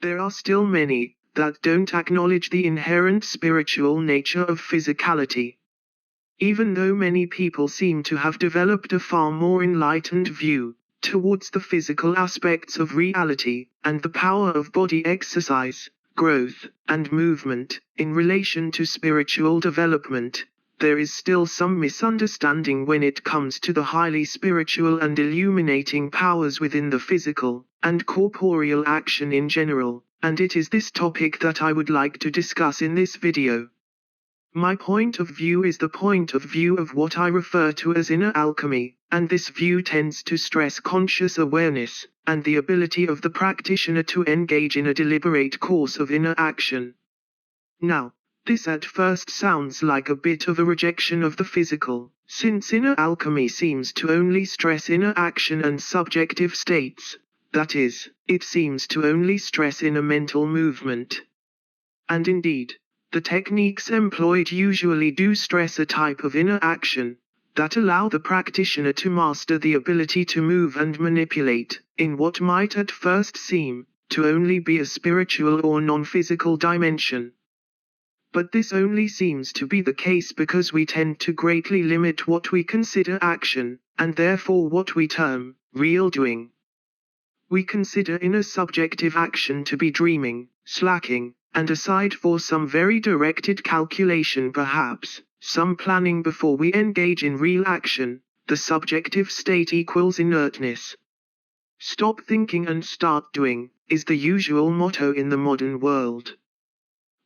There are still many that don't acknowledge the inherent spiritual nature of physicality. Even though many people seem to have developed a far more enlightened view towards the physical aspects of reality and the power of body exercise, growth, and movement in relation to spiritual development, there is still some misunderstanding when it comes to the highly spiritual and illuminating powers within the physical and corporeal action in general, and it is this topic that I would like to discuss in this video. My point of view is the point of view of what I refer to as inner alchemy, and this view tends to stress conscious awareness and the ability of the practitioner to engage in a deliberate course of inner action. Now, this at first sounds like a bit of a rejection of the physical, since inner alchemy seems to only stress inner action and subjective states. That is, it seems to only stress inner mental movement. And indeed, the techniques employed usually do stress a type of inner action that allow the practitioner to master the ability to move and manipulate in what might at first seem to only be a spiritual or non-physical dimension. But this only seems to be the case because we tend to greatly limit what we consider action, and therefore what we term real doing. We consider inner subjective action to be dreaming, slacking, and aside for some very directed calculation, perhaps some planning before we engage in real action, the subjective state equals inertness. Stop thinking and start doing is the usual motto in the modern world.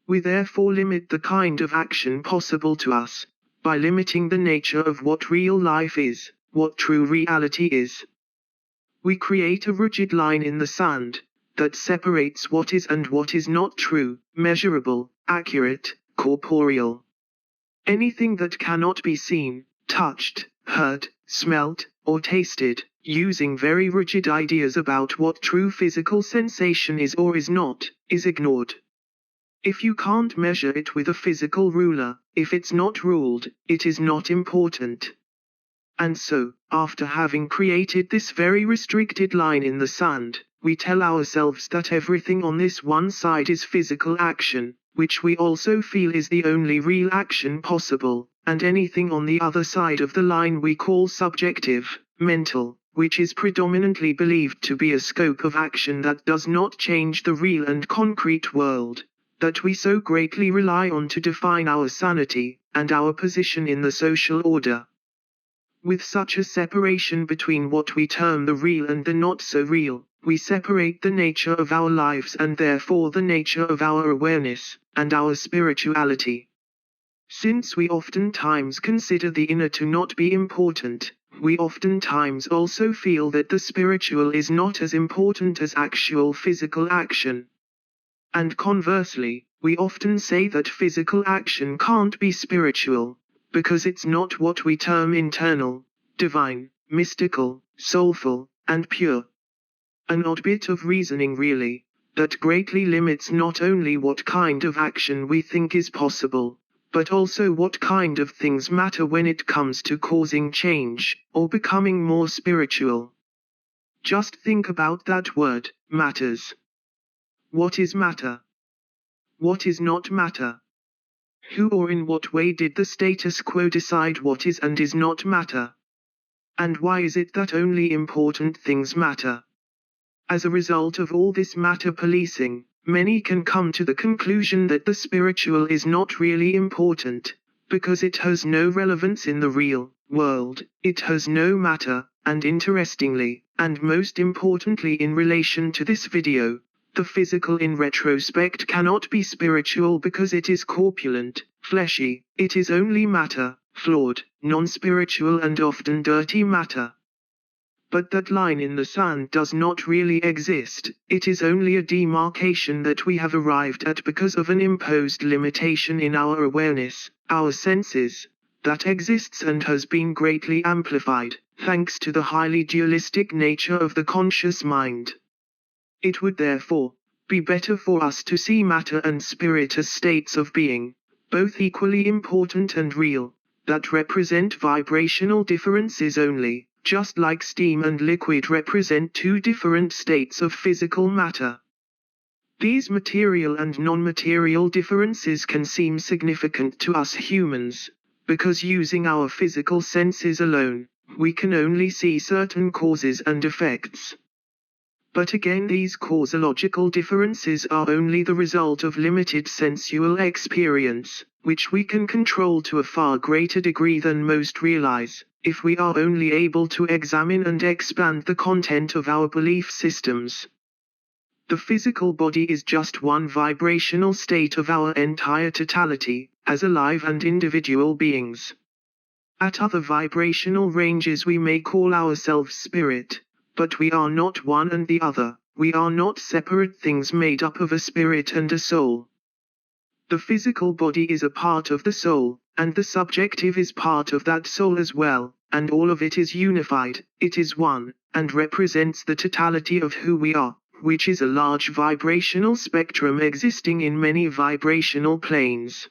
We therefore limit the kind of action possible to us by limiting the nature of what real life is, what true reality is. We create a rigid line in the sand that separates what is and what is not true, measurable, accurate, corporeal. Anything that cannot be seen, touched, heard, smelt, or tasted, using very rigid ideas about what true physical sensation is or is not, is ignored. If you can't measure it with a physical ruler, if it's not ruled, it is not important. And so, after having created this very restricted line in the sand, we tell ourselves that everything on this one side is physical action, which we also feel is the only real action possible, and anything on the other side of the line we call subjective, mental, which is predominantly believed to be a scope of action that does not change the real and concrete world that we so greatly rely on to define our sanity and our position in the social order. With such a separation between what we term the real and the not so real, we separate the nature of our lives and therefore the nature of our awareness and our spirituality. Since we oftentimes consider the inner to not be important, we oftentimes also feel that the spiritual is not as important as actual physical action. And conversely, we often say that physical action can't be spiritual, because it's not what we term internal, divine, mystical, soulful, and pure. An odd bit of reasoning really, that greatly limits not only what kind of action we think is possible, but also what kind of things matter when it comes to causing change, or becoming more spiritual. Just think about that word, matters. What is matter? What is not matter? Who or in what way did the status quo decide what is and is not matter? And why is it that only important things matter? As a result of all this matter policing, many can come to the conclusion that the spiritual is not really important, because it has no relevance in the real world, it has no matter, and interestingly, and most importantly in relation to this video, the physical in retrospect cannot be spiritual because it is corpulent, fleshy, it is only matter, flawed, non-spiritual and often dirty matter. But that line in the sand does not really exist, it is only a demarcation that we have arrived at because of an imposed limitation in our awareness, our senses, that exists and has been greatly amplified, thanks to the highly dualistic nature of the conscious mind. It would therefore be better for us to see matter and spirit as states of being, both equally important and real, that represent vibrational differences only, just like steam and liquid represent two different states of physical matter. These material and non-material differences can seem significant to us humans, because using our physical senses alone, we can only see certain causes and effects. But again, these causological differences are only the result of limited sensual experience, which we can control to a far greater degree than most realize, if we are only able to examine and expand the content of our belief systems. The physical body is just one vibrational state of our entire totality, as alive and individual beings. At other vibrational ranges we may call ourselves spirit, but we are not one and the other. We are not separate things made up of a spirit and a soul. The physical body is a part of the soul, and the subjective is part of that soul as well, and all of it is unified, it is one, and represents the totality of who we are, which is a large vibrational spectrum existing in many vibrational planes.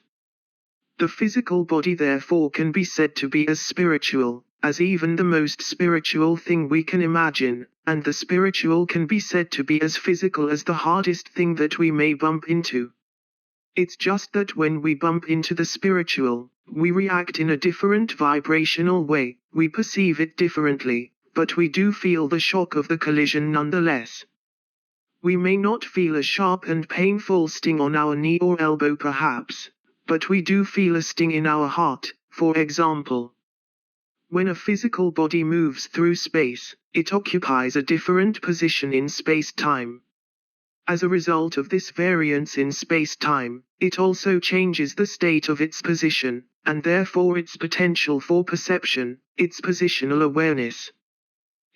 The physical body therefore can be said to be as spiritual as even the most spiritual thing we can imagine, and the spiritual can be said to be as physical as the hardest thing that we may bump into. It's just that when we bump into the spiritual, we react in a different vibrational way, we perceive it differently, but we do feel the shock of the collision nonetheless. We may not feel a sharp and painful sting on our knee or elbow perhaps, but we do feel a sting in our heart, for example. When a physical body moves through space, it occupies a different position in space-time. As a result of this variance in space-time, it also changes the state of its position, and therefore its potential for perception, its positional awareness.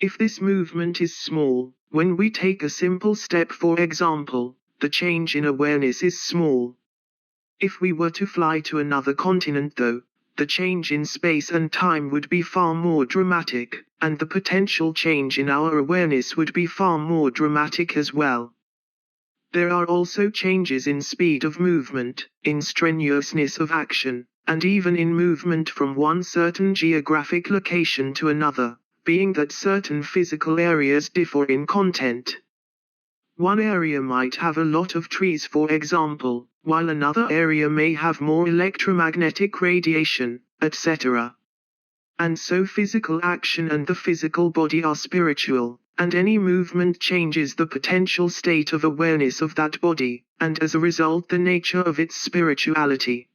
If this movement is small, when we take a simple step for example, the change in awareness is small. If we were to fly to another continent though, the change in space and time would be far more dramatic, and the potential change in our awareness would be far more dramatic as well. There are also changes in speed of movement, in strenuousness of action, and even in movement from one certain geographic location to another, being that certain physical areas differ in content. One area might have a lot of trees for example, while another area may have more electromagnetic radiation, etc. And so physical action and the physical body are spiritual, and any movement changes the potential state of awareness of that body, and as a result the nature of its spirituality.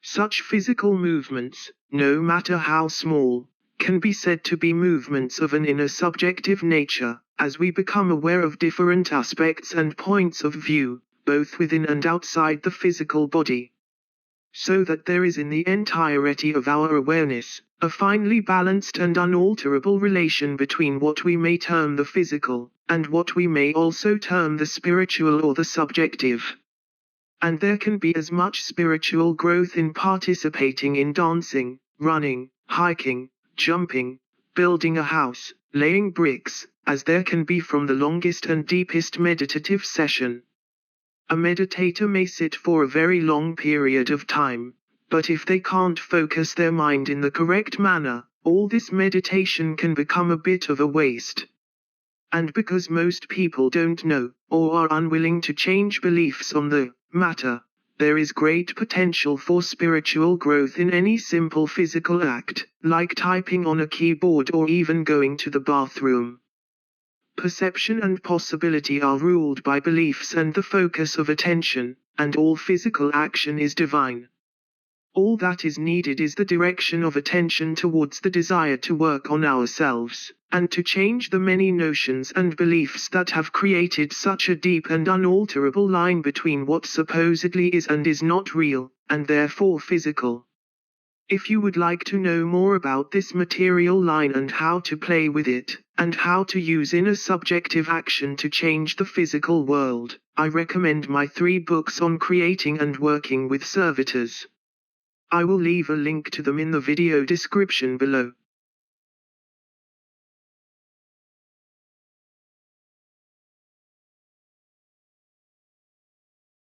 Such physical movements, no matter how small, can be said to be movements of an inner subjective nature, as we become aware of different aspects and points of view, both within and outside the physical body. So that there is in the entirety of our awareness, a finely balanced and unalterable relation between what we may term the physical, and what we may also term the spiritual or the subjective. And there can be as much spiritual growth in participating in dancing, running, hiking, jumping, building a house, laying bricks, as there can be from the longest and deepest meditative session. A meditator may sit for a very long period of time, but if they can't focus their mind in the correct manner, all this meditation can become a bit of a waste. And because most people don't know, or are unwilling to change beliefs on the matter, there is great potential for spiritual growth in any simple physical act, like typing on a keyboard or even going to the bathroom. Perception and possibility are ruled by beliefs and the focus of attention, and all physical action is divine. All that is needed is the direction of attention towards the desire to work on ourselves, and to change the many notions and beliefs that have created such a deep and unalterable line between what supposedly is and is not real, and therefore physical. If you would like to know more about this material line and how to play with it, and how to use inner subjective action to change the physical world, I recommend my 3 books on creating and working with servitors. I will leave a link to them in the video description below.